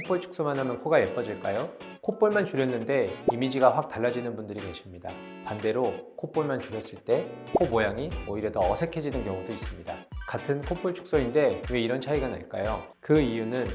콧볼 축소만 하면 코가 예뻐질까요? 콧볼만 줄였는데 이미지가 확 달라지는 분들이 계십니다. 반대로 콧볼만 줄였을 때 코 모양이 오히려 더 어색해지는 경우도 있습니다. 같은 콧볼 축소인데 왜 이런 차이가 날까요? 그 이유는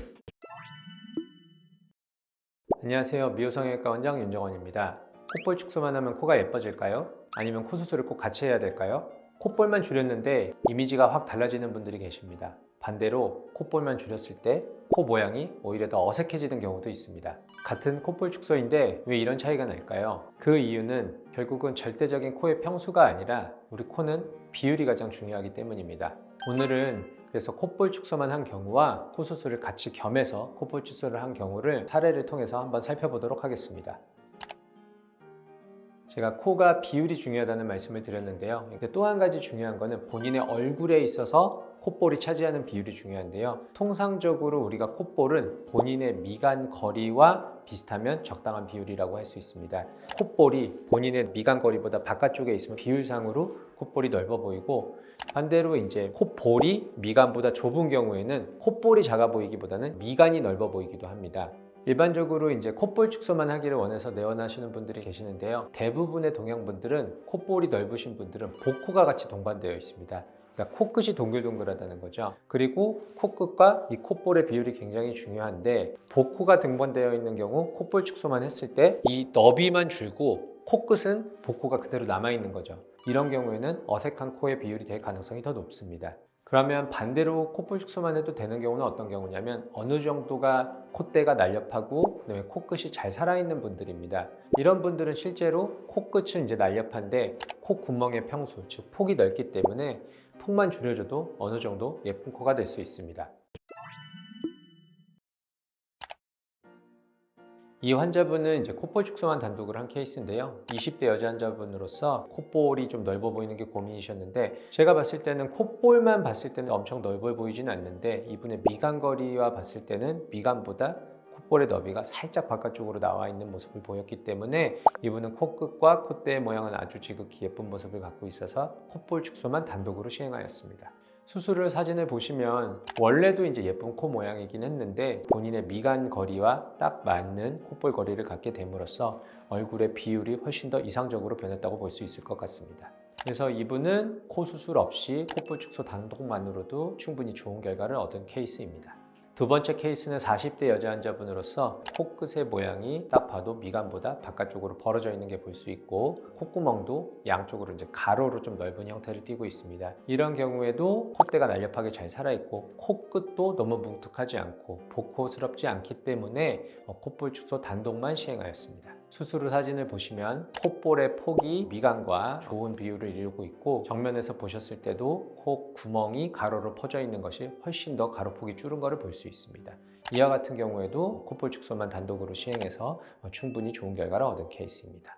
안녕하세요. 미호성형외과 원장 윤정원입니다. 콧볼 축소만 하면 코가 예뻐질까요? 아니면 코 수술을 꼭 같이 해야 될까요? 콧볼만 줄였는데 이미지가 확 달라지는 분들이 계십니다. 반대로 콧볼만 줄였을 때 코 모양이 오히려 더 어색해지는 경우도 있습니다. 같은 콧볼 축소인데 왜 이런 차이가 날까요? 그 이유는 결국은 절대적인 코의 평수가 아니라 우리 코는 비율이 가장 중요하기 때문입니다. 오늘은 그래서 콧볼 축소만 한 경우와 코 수술을 같이 겸해서 콧볼 축소를 한 경우를 사례를 통해서 한번 살펴보도록 하겠습니다. 제가 코가 비율이 중요하다는 말씀을 드렸는데요. 또 한 가지 중요한 거는 본인의 얼굴에 있어서 콧볼이 차지하는 비율이 중요한데요. 통상적으로 우리가 콧볼은 본인의 미간 거리와 비슷하면 적당한 비율이라고 할 수 있습니다. 콧볼이 본인의 미간 거리보다 바깥쪽에 있으면 비율상으로 콧볼이 넓어 보이고, 반대로 이제 콧볼이 미간보다 좁은 경우에는 콧볼이 작아 보이기보다는 미간이 넓어 보이기도 합니다. 일반적으로 이제 콧볼 축소만 하기를 원해서 내원하시는 분들이 계시는데요. 대부분의 동양분들은 콧볼이 넓으신 분들은 복코가 같이 동반되어 있습니다. 그러니까 코끝이 동글동글하다는 거죠. 그리고 코끝과 이 콧볼의 비율이 굉장히 중요한데, 복코가 등반되어 있는 경우 콧볼 축소만 했을 때 이 너비만 줄고 코끝은 복코가 그대로 남아있는 거죠. 이런 경우에는 어색한 코의 비율이 될 가능성이 더 높습니다. 그러면 반대로 콧볼 축소만 해도 되는 경우는 어떤 경우냐면 어느 정도가 콧대가 날렵하고 그다음에 코끝이 잘 살아있는 분들입니다. 이런 분들은 실제로 코끝은 이제 날렵한데 콧구멍의 평수, 즉 폭이 넓기 때문에 폭만 줄여줘도 어느 정도 예쁜 코가 될 수 있습니다. 이 환자분은 이제 콧볼 축소만 단독으로 한 케이스인데요. 20대 여자 환자분으로서 콧볼이 좀 넓어 보이는 게 고민이셨는데, 제가 봤을 때는 콧볼만 봤을 때는 엄청 넓어 보이진 않는데 이분의 미간 거리와 봤을 때는 미간보다 콧볼의 너비가 살짝 바깥쪽으로 나와 있는 모습을 보였기 때문에 이분은 코끝과 콧대의 모양은 아주 지극히 예쁜 모습을 갖고 있어서 콧볼 축소만 단독으로 시행하였습니다. 수술 후 사진을 보시면 원래도 이제 예쁜 코 모양이긴 했는데 본인의 미간 거리와 딱 맞는 콧볼 거리를 갖게 됨으로써 얼굴의 비율이 훨씬 더 이상적으로 변했다고 볼 수 있을 것 같습니다. 그래서 이분은 코 수술 없이 콧볼 축소 단독만으로도 충분히 좋은 결과를 얻은 케이스입니다. 두 번째 케이스는 40대 여자 환자분으로서 코끝의 모양이 딱 봐도 미간보다 바깥쪽으로 벌어져 있는 게 볼 수 있고, 콧구멍도 양쪽으로 이제 가로로 좀 넓은 형태를 띠고 있습니다. 이런 경우에도 콧대가 날렵하게 잘 살아있고 코끝도 너무 뭉툭하지 않고 복코스럽지 않기 때문에 콧볼 축소 단독만 시행하였습니다. 수술 후 사진을 보시면 콧볼의 폭이 미간과 좋은 비율을 이루고 있고, 정면에서 보셨을 때도 코 구멍이 가로로 퍼져 있는 것이 훨씬 더 가로폭이 줄은 것을 볼 수 있습니다. 이와 같은 경우에도 콧볼 축소만 단독으로 시행해서 충분히 좋은 결과를 얻은 케이스입니다.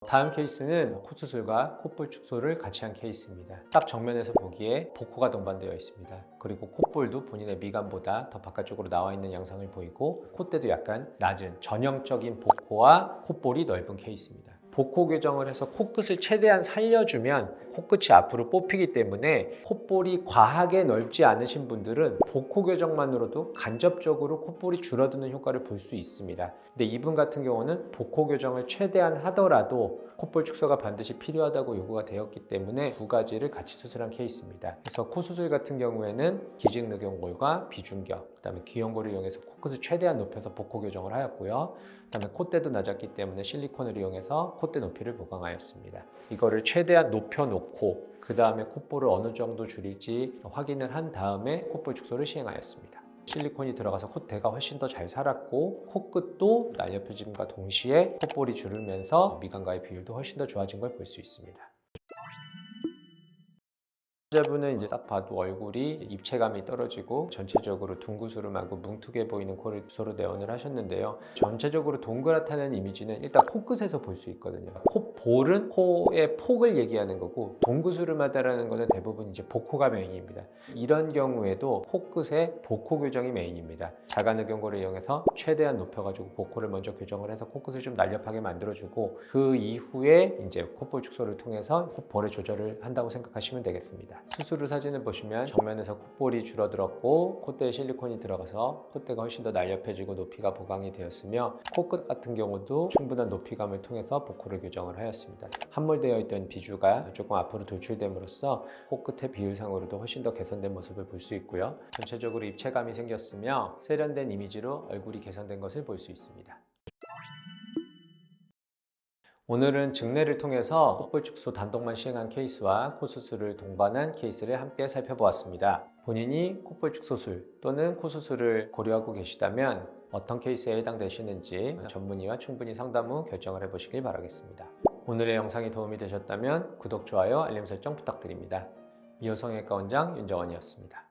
다음 케이스는 코 수술과 콧볼 축소를 같이 한 케이스입니다. 딱 정면에서 보기에 복코가 동반되어 있습니다. 그리고 콧볼도 본인의 미간보다 더 바깥쪽으로 나와 있는 양상을 보이고, 콧대도 약간 낮은 전형적인 복코와 콧볼이 넓은 케이스입니다. 복코 교정을 해서 코끝을 최대한 살려주면 코끝이 앞으로 뽑히기 때문에 콧볼이 과하게 넓지 않으신 분들은 복코 교정만으로도 간접적으로 콧볼이 줄어드는 효과를 볼 수 있습니다. 근데 이분 같은 경우는 복코 교정을 최대한 하더라도 콧볼 축소가 반드시 필요하다고 요구가 되었기 때문에 두 가지를 같이 수술한 케이스입니다. 그래서 코 수술 같은 경우에는 기직늑연골과 비중격, 그다음에 귀연골을 이용해서 코끝을 최대한 높여서 복코 교정을 하였고요. 그다음에 콧대도 낮았기 때문에 실리콘을 이용해서 콧대 높이를 보강하였습니다. 이거를 최대한 높여놓고 그 다음에 콧볼을 어느 정도 줄일지 확인을 한 다음에 콧볼 축소를 시행하였습니다. 실리콘이 들어가서 콧대가 훨씬 더 잘 살았고 코끝도 날렵해짐과 동시에 콧볼이 줄으면서 미간과의 비율도 훨씬 더 좋아진 걸 볼 수 있습니다. 환자분은 이제 딱 봐도 얼굴이 입체감이 떨어지고 전체적으로 둥그스름하고 뭉툭해 보이는 코를 주소로 내원을 하셨는데요. 전체적으로 동그랗다는 이미지는 일단 코끝에서 볼 수 있거든요. 콧볼은 코의 폭을 얘기하는 거고, 동그스름하다라는 것은 대부분 이제 복코가 메인입니다. 이런 경우에도 코끝의 복코 교정이 메인입니다. 자가늑연골을 이용해서 최대한 높여가지고 복코를 먼저 교정을 해서 코끝을 좀 날렵하게 만들어주고, 그 이후에 이제 콧볼 축소를 통해서 콧볼의 조절을 한다고 생각하시면 되겠습니다. 수술 후 사진을 보시면 정면에서 콧볼이 줄어들었고 콧대에 실리콘이 들어가서 콧대가 훨씬 더 날렵해지고 높이가 보강이 되었으며 코끝 같은 경우도 충분한 높이감을 통해서 보코를 교정을 하였습니다. 함몰되어 있던 비주가 조금 앞으로 돌출됨으로써 코끝의 비율상으로도 훨씬 더 개선된 모습을 볼 수 있고요. 전체적으로 입체감이 생겼으며 세련된 이미지로 얼굴이 개선된 것을 볼 수 있습니다. 오늘은 증례를 통해서 콧볼 축소 단독만 시행한 케이스와 코 수술을 동반한 케이스를 함께 살펴보았습니다. 본인이 콧볼 축소술 또는 코 수술을 고려하고 계시다면 어떤 케이스에 해당되시는지 전문의와 충분히 상담 후 결정을 해보시길 바라겠습니다. 오늘의 영상이 도움이 되셨다면 구독, 좋아요, 알림 설정 부탁드립니다. 미호성형외과 원장 윤정원이었습니다.